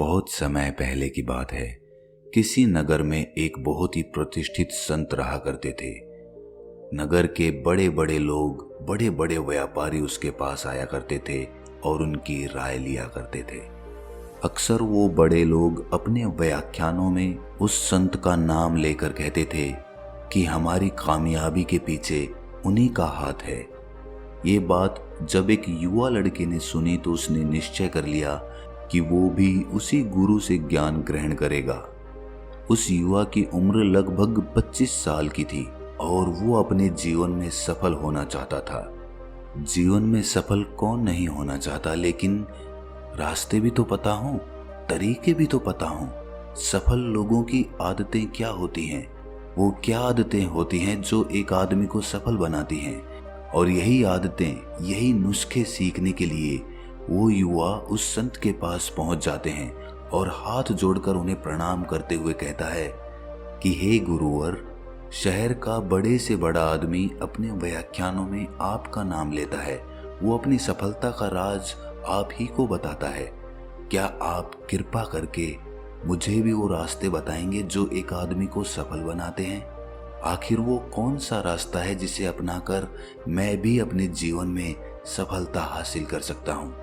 बहुत समय पहले की बात है। किसी नगर में एक बहुत ही प्रतिष्ठित संत रहा करते थे। नगर के बड़े बड़े लोग, बड़े बड़े व्यापारी उसके पास आया करते थे और उनकी राय लिया करते थे। अक्सर वो बड़े लोग अपने व्याख्यानों में उस संत का नाम लेकर कहते थे कि हमारी कामयाबी के पीछे उन्हीं का हाथ है। ये बात जब एक युवा लड़के ने सुनी तो उसने निश्चय कर लिया कि वो भी उसी गुरु से ज्ञान ग्रहण करेगा। उस युवा की उम्र लगभग 25 साल की थी और वो अपने जीवन में सफल होना चाहता था। जीवन में सफल कौन नहीं होना चाहता, लेकिन रास्ते भी तो पता हों, तरीके भी तो पता हों। सफल लोगों की आदतें क्या होती हैं, वो क्या आदतें होती हैं जो एक आदमी को सफल बनाती हैं। और यही आदतें, यही नुस्खे सीखने के लिए वो युवा उस संत के पास पहुंच जाते हैं और हाथ जोड़कर उन्हें प्रणाम करते हुए कहता है कि हे गुरुवर, शहर का बड़े से बड़ा आदमी अपने व्याख्यानों में आपका नाम लेता है। वो अपनी सफलता का राज आप ही को बताता है। क्या आप कृपा करके मुझे भी वो रास्ते बताएंगे जो एक आदमी को सफल बनाते हैं? आखिर वो कौन सा रास्ता है जिसे अपनाकर मैं भी अपने जीवन में सफलता हासिल कर सकता हूँ?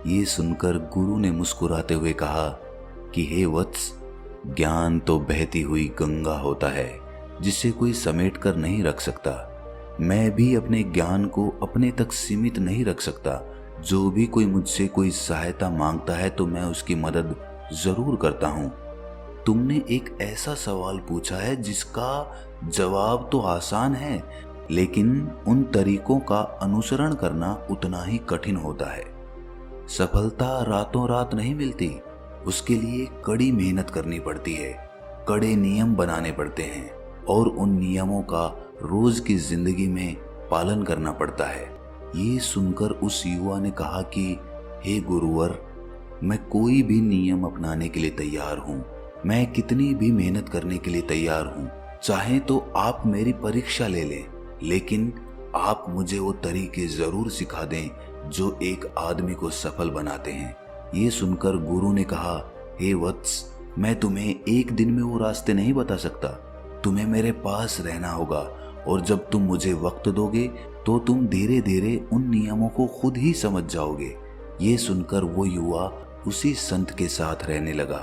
ये सुनकर गुरु ने मुस्कुराते हुए कहा कि हे वत्स, ज्ञान तो बहती हुई गंगा होता है जिसे कोई समेट कर नहीं रख सकता। मैं भी अपने ज्ञान को अपने तक सीमित नहीं रख सकता। जो भी कोई मुझसे कोई सहायता मांगता है तो मैं उसकी मदद जरूर करता हूँ। तुमने एक ऐसा सवाल पूछा है जिसका जवाब तो आसान है, लेकिन उन तरीकों का अनुसरण करना उतना ही कठिन होता है। सफलता रातों रात नहीं मिलती, उसके लिए कड़ी मेहनत करनी पड़ती है, कड़े नियम बनाने पड़ते हैं और उन नियमों का रोज की जिंदगी में पालन करना पड़ता है। ये सुनकर उस युवा ने कहा कि हे गुरुवर, मैं कोई भी नियम अपनाने के लिए तैयार हूँ। मैं कितनी भी मेहनत करने के लिए तैयार हूँ। चाहे तो आप मेरी परीक्षा ले लें, लेकिन आप मुझे वो तरीके जरूर सिखा दें जो एक आदमी को सफल बनाते हैं। ये सुनकर गुरु ने कहा, हे वत्स, मैं तुम्हें एक दिन में वो रास्ते नहीं बता सकता। तुम्हें मेरे पास रहना होगा और जब तुम मुझे वक्त दोगे तो तुम धीरे धीरे उन नियमों को खुद ही समझ जाओगे। ये सुनकर वो युवा उसी संत के साथ रहने लगा।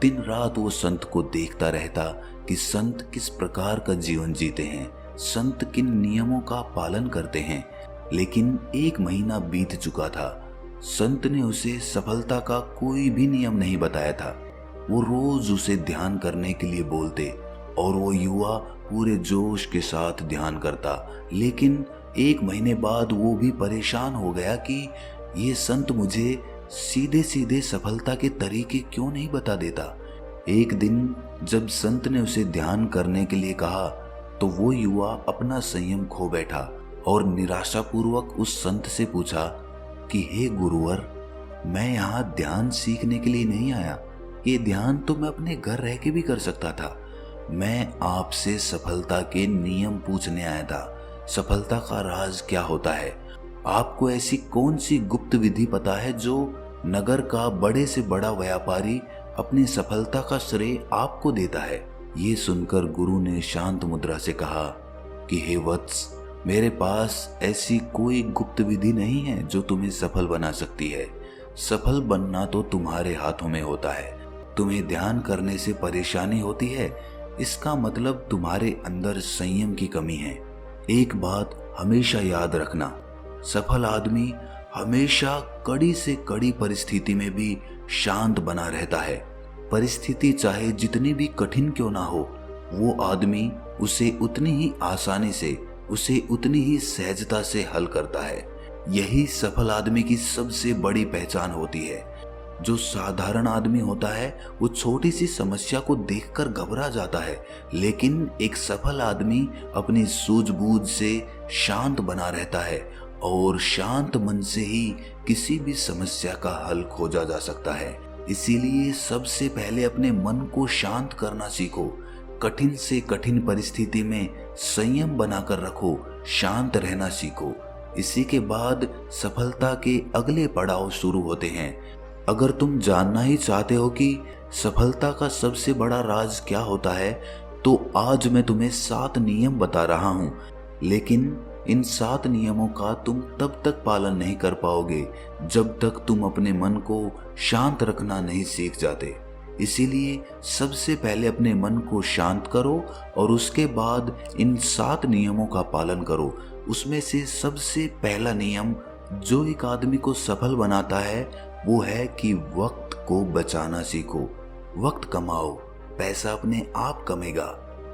दिन रात वो संत को देखता रहता कि संत किस प्रकार का जीवन जीते हैं, संत किन नियमों का पालन करते हैं। लेकिन 1 महीना बीत चुका था। संत ने उसे सफलता का कोई भी नियम नहीं बताया था। वो रोज उसे ध्यान करने के लिए बोलते और वो युवा पूरे जोश के साथ ध्यान करता, लेकिन 1 महीने बाद वो भी परेशान हो गया कि ये संत मुझे सीधे सीधे सफलता के तरीके क्यों नहीं बता देता। एक दिन जब संत ने उसे ध्यान करने के लिए कहा तो वो युवा अपना संयम खो बैठा और निराशापूर्वक उस संत से पूछा कि हे गुरुवर, मैं यहाँ ध्यान सीखने के लिए नहीं आया। ये ध्यान तो मैं अपने घर रह के भी कर सकता था। मैं आपसे सफलता के नियम पूछने आया था। सफलता का राज क्या होता है? आपको ऐसी कौन सी गुप्त विधि पता है जो नगर का बड़े से बड़ा व्यापारी अपनी सफलता का श्रेय आपको देता है? ये सुनकर गुरु ने शांत मुद्रा से कहा कि हे वत्स, मेरे पास ऐसी कोई गुप्त विधि नहीं है जो तुम्हें सफल बना सकती है। सफल बनना तो तुम्हारे हाथों में होता है। तुम्हें ध्यान करने से परेशानी होती है, इसका मतलब तुम्हारे अंदर संयम की कमी है। एक बात हमेशा याद रखना, सफल आदमी हमेशा कड़ी से कड़ी परिस्थिति में भी शांत बना रहता है। परिस्थिति चाहे जितनी भी कठिन क्यों ना हो, वो आदमी उसे उतनी ही आसानी से, उसे उतनी ही सहजता से हल करता है। यही सफल आदमी की सबसे बड़ी पहचान होती है। जो साधारण आदमी होता है वो छोटी सी समस्या को देखकर घबरा जाता है, लेकिन एक सफल आदमी अपनी सूझबूझ से शांत बना रहता है और शांत मन से ही किसी भी समस्या का हल खोजा जा सकता है। इसीलिए सबसे पहले अपने मन को शांत करना सीखो। कठिन से कठिन परिस्थिति में संयम बनाकर रखो, शांत रहना सीखो। इसी के बाद सफलता के अगले पड़ाव शुरू होते हैं। अगर तुम जानना ही चाहते हो कि सफलता का सबसे बड़ा राज क्या होता है, तो आज मैं तुम्हें 7 नियम बता रहा हूं। लेकिन इन 7 नियमों का तुम तब तक पालन नहीं कर पाओगे जब तक तुम अपने मन को शांत रखना नहीं सीख जाते। इसीलिए सबसे पहले अपने मन को शांत करो और उसके बाद इन 7 नियमों का पालन करो। उसमें से सबसे पहला नियम जो एक आदमी को सफल बनाता है वो है कि वक्त को बचाना सीखो। वक्त कमाओ, पैसा अपने आप कमेगा।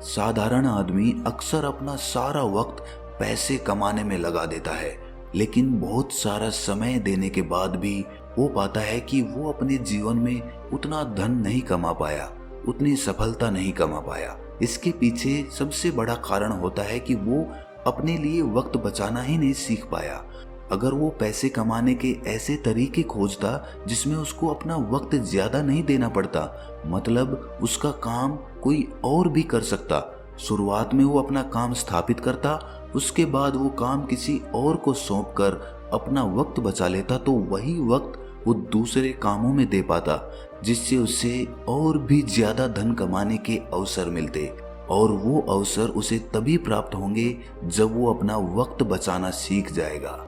साधारण आदमी अक्सर अपना सारा वक्त पैसे कमाने में लगा देता है, लेकिन बहुत सारा समय देने के बाद भी वो पाता है कि वो अपने जीवन में उतना धन नहीं कमा पाया, उतनी सफलता नहीं कमा पाया। इसके पीछे सबसे बड़ा कारण होता है कि वो अपने लिए वक्त बचाना ही नहीं सीख पाया। अगर वो पैसे कमाने के ऐसे तरीके खोजता जिसमें उसको अपना वक्त ज्यादा नहीं देना पड़ता, मतलब उसका काम कोई और भी कर सकता। शुरुआत में वो अपना काम स्थापित करता, उसके बाद वो काम किसी और को सौंपकर अपना वक्त बचा लेता, तो वही वक्त वो दूसरे कामों में दे पाता, जिससे उसे और भी ज्यादा धन कमाने के अवसर मिलते। और वो अवसर उसे तभी प्राप्त होंगे जब वो अपना वक्त बचाना सीख जाएगा।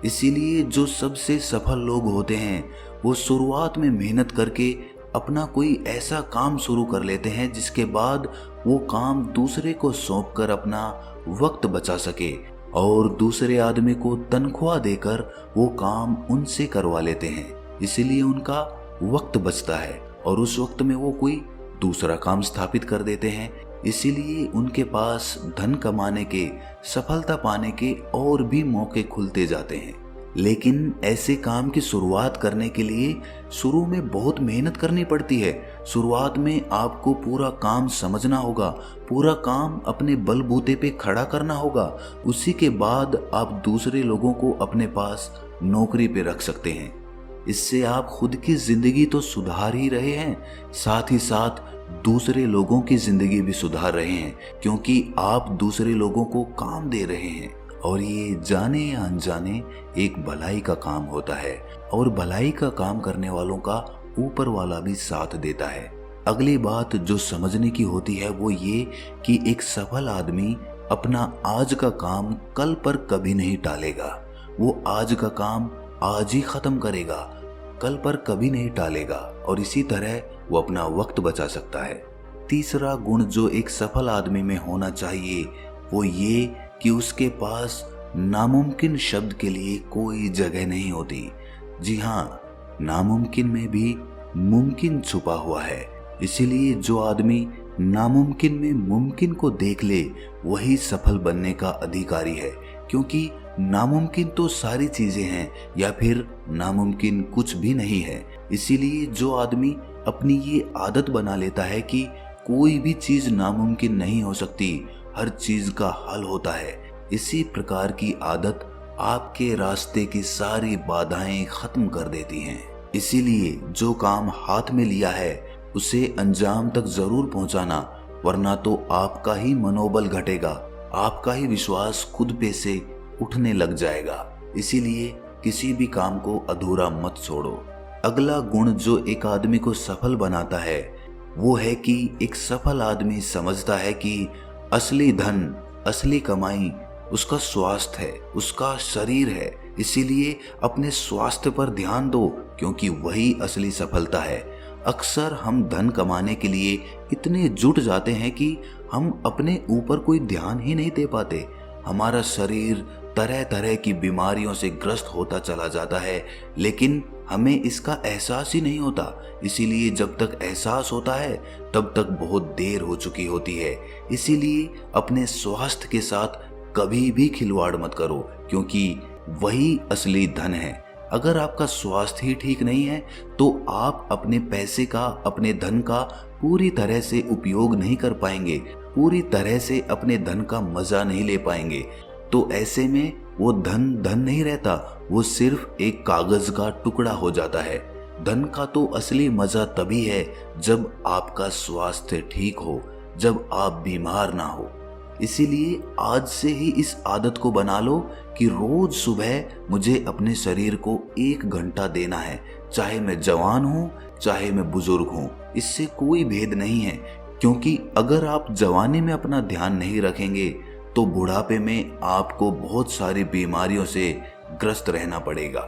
इसीलिए जो सबसे सफल लोग होते हैं वो शुरुआत में मेहनत करके अपना कोई ऐसा काम शुरू कर लेते हैं जिसके बाद वो काम दूसरे को सौंपकर अपना वक्त बचा सके और दूसरे आदमी को तनख्वाह देकर वो काम उनसे करवा लेते हैं। इसीलिए उनका वक्त बचता है और उस वक्त में वो कोई दूसरा काम स्थापित कर देते हैं। इसीलिए उनके पास धन कमाने के, सफलता पाने के और भी मौके खुलते जाते हैं। लेकिन ऐसे काम की शुरुआत करने के लिए शुरू में बहुत मेहनत करनी पड़ती है। शुरुआत में आपको पूरा काम समझना होगा, पूरा काम अपने बलबूते पे खड़ा करना होगा। उसी के बाद आप दूसरे लोगों को अपने पास नौकरी पे रख सकते हैं। इससे आप खुद की जिंदगी तो सुधार ही रहे हैं, साथ ही साथ दूसरे लोगों की जिंदगी भी सुधार रहे हैं, क्योंकि आप दूसरे लोगों को काम दे रहे हैं। और ये जाने या अनजाने एक भलाई का काम होता है और भलाई का काम करने वालों का ऊपर वाला भी साथ देता है। अगली बात जो समझने की होती है वो ये कि एक सफल आदमी अपना आज का काम कल पर कभी नहीं टालेगा। वो आज का काम आज ही खत्म करेगा, कल पर कभी नहीं टालेगा और इसी तरह वो अपना वक्त बचा सकता है। तीसरा गुण जो एक सफल आदमी में होना चाहिए वो ये कि उसके पास नामुमकिन शब्द के लिए कोई जगह नहीं होती। जी हाँ, नामुमकिन में भी मुमकिन छुपा हुआ है। इसीलिए जो आदमी नामुमकिन में मुमकिन को देख ले वही सफल बनने का अधिकारी है, क्योंकि नामुमकिन तो सारी चीजें हैं या फिर नामुमकिन कुछ भी नहीं है। इसीलिए जो आदमी अपनी ये आदत बना लेता है कि कोई भी चीज नामुमकिन नहीं हो सकती, हर चीज का हल होता है, इसी प्रकार की आदत आपके रास्ते की सारी बाधाएं खत्म कर देती हैं। इसीलिए जो काम हाथ में लिया है उसे अंजाम तक जरूर पहुंचाना, वरना तो आपका ही मनोबल घटेगा, आपका ही विश्वास खुद पे से उठने लग जाएगा। इसीलिए किसी भी काम को अधूरा मत छोड़ो। अगला गुण जो एक आदमी को सफल बनाता है वो है कि एक सफल आदमी समझता है कि असली धन, असली कमाई उसका स्वास्थ्य है, उसका शरीर है। इसीलिए अपने स्वास्थ्य पर ध्यान दो, क्योंकि वही असली सफलता है। अक्सर हम धन कमाने के लिए इतने जुट जाते हैं कि हम अपने ऊपर कोई ध्यान ही नहीं दे पाते। हमारा शरीर तरह तरह की बीमारियों से ग्रस्त होता चला जाता है, लेकिन हमें इसका एहसास ही नहीं होता। इसीलिए जब तक एहसास होता है तब तक बहुत देर हो चुकी होती है। इसीलिए अपने स्वास्थ्य के साथ कभी भी खिलवाड़ मत करो, क्योंकि वही असली धन है। अगर आपका स्वास्थ्य ही ठीक नहीं है तो आप अपने पैसे का, अपने धन का पूरी तरह से उपयोग नहीं कर पाएंगे, पूरी तरह से अपने धन का मजा नहीं ले पाएंगे। तो ऐसे में वो धन धन नहीं रहता, वो सिर्फ एक कागज का टुकड़ा हो जाता है। धन का तो असली मजा तभी है जब आपका स्वास्थ्य ठीक हो, जब आप बीमार ना हो। इसीलिए आज से ही इस आदत को बना लो कि रोज सुबह मुझे अपने शरीर को 1 घंटा देना है, चाहे मैं जवान हूँ चाहे मैं बुजुर्ग हूँ, इससे कोई भेद नहीं है। क्योंकि अगर आप जवानी में अपना ध्यान नहीं रखेंगे तो बुढ़ापे में आपको बहुत सारी बीमारियों से ग्रस्त रहना पड़ेगा।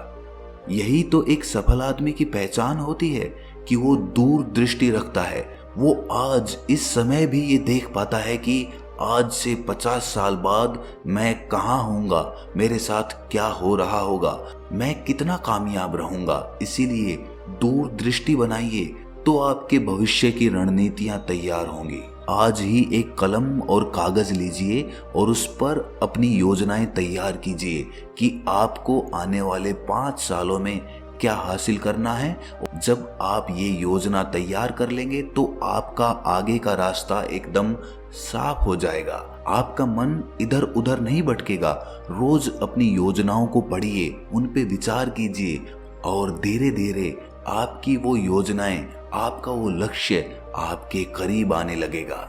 यही तो एक सफल आदमी की पहचान होती है कि वो दूर दृष्टि रखता है। वो आज इस समय भी ये देख पाता है कि आज से 50 साल बाद मैं कहाँ होऊंगा, मेरे साथ क्या हो रहा होगा, मैं कितना कामयाब रहूंगा। इसीलिए दूर दृष्टि बनाइए तो आपके भविष्य की रणनीतियां तैयार होंगी। आज ही एक कलम और कागज लीजिए और उस पर अपनी योजनाएं तैयार कीजिए कि आपको आने वाले 5 सालों में क्या हासिल करना है। जब आप ये योजना तैयार कर लेंगे तो आपका आगे का रास्ता एकदम साफ हो जाएगा। आपका मन इधर उधर नहीं भटकेगा। रोज अपनी योजनाओं को पढ़िए, उन पे विचार कीजिए और धीरे धीरे आपकी वो योजनाएं, आपका वो लक्ष्य आपके करीब आने लगेगा।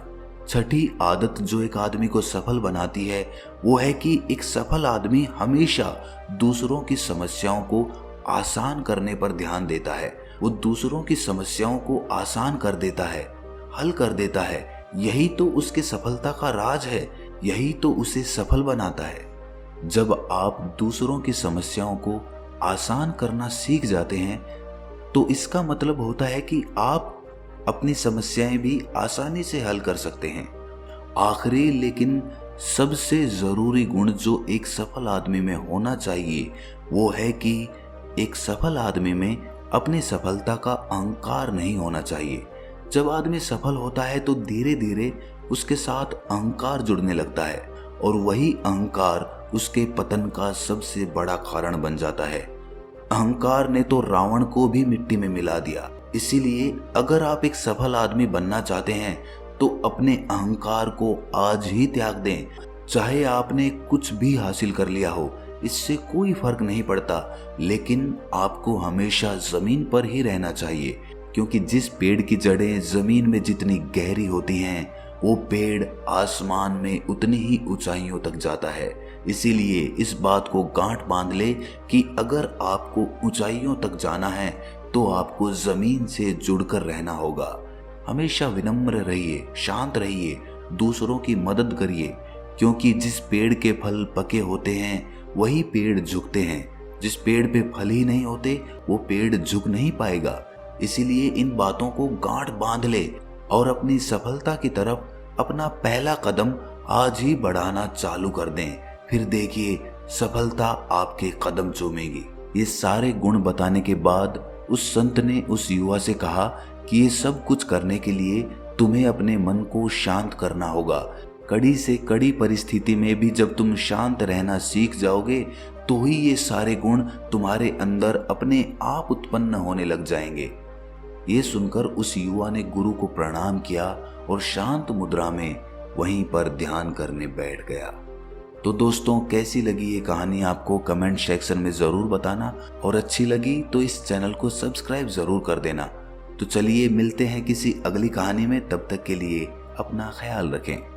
छठी आदत जो एक आदमी को सफल बनाती है वो है कि एक सफल आदमी हमेशा दूसरों की समस्याओं को आसान करने पर ध्यान देता है। वो दूसरों की समस्याओं को आसान कर देता है, हल कर देता है। यही तो उसके सफलता का राज है, यही तो उसे सफल बनाता है। जब आप दूसरों की समस्याओं को आसान करना सीख जाते हैं तो इसका मतलब होता है कि आप अपनी समस्याएं भी आसानी से हल कर सकते हैं। आखिरी लेकिन सबसे जरूरी गुण जो एक सफल आदमी में होना चाहिए वो है कि एक सफल आदमी में अपनी सफलता का अहंकार नहीं होना चाहिए। जब आदमी सफल होता है तो धीरे धीरे उसके साथ अहंकार जुड़ने लगता है और वही अहंकार उसके पतन का सबसे बड़ा कारण बन जाता है। अहंकार ने तो रावण को भी मिट्टी में मिला दिया। इसीलिए अगर आप एक सफल आदमी बनना चाहते हैं तो अपने अहंकार को आज ही त्याग दें। चाहे आपने कुछ भी हासिल कर लिया हो, इससे कोई फर्क नहीं पड़ता, लेकिन आपको हमेशा जमीन पर ही रहना चाहिए। क्योंकि जिस पेड़ की जड़ें जमीन में जितनी गहरी होती हैं वो पेड़ आसमान में उतनी ही ऊंचाइयों तक जाता है। इसीलिए इस बात को गांठ बांध ले कि अगर आपको ऊंचाइयों तक जाना है तो आपको जमीन से जुड़कर रहना होगा। हमेशा विनम्र रहिए, शांत रहिए, दूसरों की मदद करिए। क्योंकि जिस पेड़ के फल पके होते हैं वही पेड़ झुकते हैं। जिस पेड़ पे फल ही नहीं होते वो पेड़ झुक नहीं पाएगा। इसीलिए इन बातों को गांठ बांध ले और अपनी सफलता की तरफ अपना पहला कदम आज ही बढ़ाना चालू कर दें। फिर देखिए सफलता आपके कदम चूमेगी। ये सारे गुण बताने के बाद उस संत ने उस युवा से कहा कि ये सब कुछ करने के लिए तुम्हें अपने मन को शांत करना होगा। कड़ी से कड़ी परिस्थिति में भी जब तुम शांत रहना सीख जाओगे तो ही ये सारे गुण तुम्हारे अंदर अपने आप उत्पन्न होने लग जाएंगे। ये सुनकर उस युवा ने गुरु को प्रणाम किया और शांत मुद्रा में वहीं पर ध्यान करने बैठ गया। तो दोस्तों, कैसी लगी ये कहानी आपको कमेंट सेक्शन में जरूर बताना, और अच्छी लगी तो इस चैनल को सब्सक्राइब जरूर कर देना। तो चलिए मिलते हैं किसी अगली कहानी में, तब तक के लिए अपना ख्याल रखें।